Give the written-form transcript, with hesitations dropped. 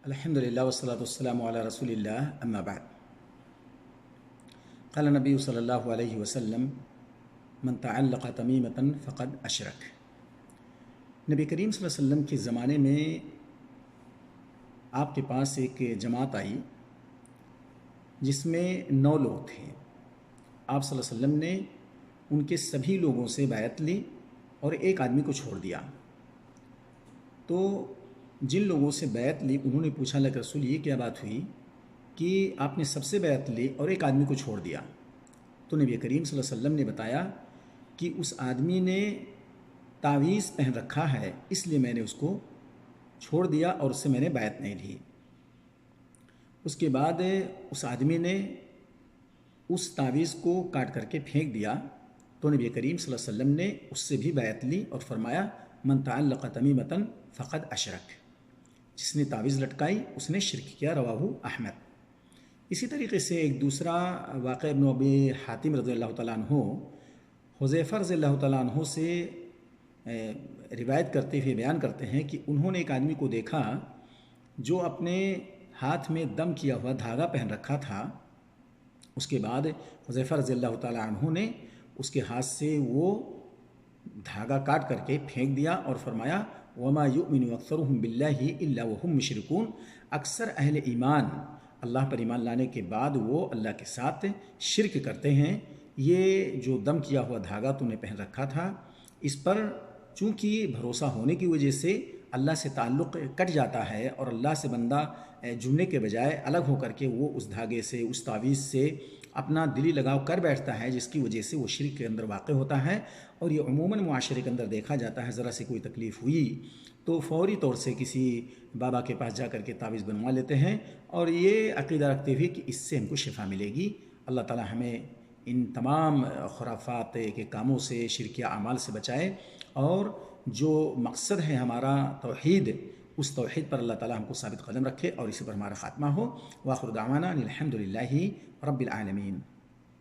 الحمد لله والصلاة والسلام على رسول الله أما بعد. قال النبي صلی اللہ علیہ وسلم من تعلق تمیمة فقد اشرک. نبی کریم صلی اللہ علیہ وسلم کے زمانے میں آپ کے پاس ایک جماعت آئی جس میں 9 لوگ تھے. آپ صلی اللہ علیہ وسلم نے ان کے سبھی لوگوں سے بیعت لی اور ایک آدمی کو چھوڑ دیا. تو جن لوگوں سے بیعت لی انہوں نے پوچھا اللہ کے رسول یہ کیا بات ہوئی کہ آپ نے سب سے بیعت لی اور ایک آدمی کو چھوڑ دیا. تو نبی کریم صلی اللہ علیہ وسلم نے بتایا کہ اس آدمی نے تعویذ پہن رکھا ہے اس لیے میں نے اس کو چھوڑ دیا اور اس سے میں نے بیعت نہیں لی. اس کے بعد اس آدمی نے اس تعویذ کو کاٹ کر کے پھینک دیا. تو نبی کریم صلی اللہ علیہ وسلم نے اس سے بھی بیعت لی اور فرمایا من تعلق تمیمة فقد اشرک. جس نے تعویذ لٹکائی اس نے شرک کیا. رواہ احمد. اسی طریقے سے ایک دوسرا واقعہ ابن ابی حاتم رضی اللہ تعالیٰ عنہ حذیفہ رضی اللہ تعالیٰ عنہ سے روایت کرتے ہوئے بیان کرتے ہیں کہ انہوں نے ایک آدمی کو دیکھا جو اپنے ہاتھ میں دم کیا ہوا دھاگا پہن رکھا تھا. اس کے بعد حذیفہ رضی اللہ تعالیٰ عنہ نے اس کے ہاتھ سے وہ دھاگا کاٹ کر کے پھینک دیا اور فرمایا وما یؤمن اکثرهم باللہ الا وهم مشرکون. اکثر اہل ایمان اللہ پر ایمان لانے کے بعد وہ اللہ کے ساتھ شرک کرتے ہیں. یہ جو دم کیا ہوا دھاگا تم نے پہن رکھا تھا اس پر چونکہ بھروسہ ہونے کی وجہ سے اللہ سے تعلق کٹ جاتا ہے اور اللہ سے بندہ جڑنے کے بجائے الگ ہو کر کے وہ اس دھاگے سے اس تعویذ سے اپنا دلی لگاؤ کر بیٹھتا ہے جس کی وجہ سے وہ شرک کے اندر واقع ہوتا ہے. اور یہ عموماً معاشرے کے اندر دیکھا جاتا ہے. ذرا سے کوئی تکلیف ہوئی تو فوری طور سے کسی بابا کے پاس جا کر کے تعویذ بنوا لیتے ہیں اور یہ عقیدہ رکھتے ہوئے کہ اس سے ہم کو شفا ملے گی. اللہ تعالی ہمیں ان تمام خرافات کے کاموں سے شرکیہ اعمال سے بچائے اور جو مقصد ہے ہمارا توحید اس توحید پر اللہ تعالی ہم کو ثابت قدم رکھے اور اسی پر ہمارا خاتمہ ہو. وآخر دعوانا الحمد للہ رب العالمین.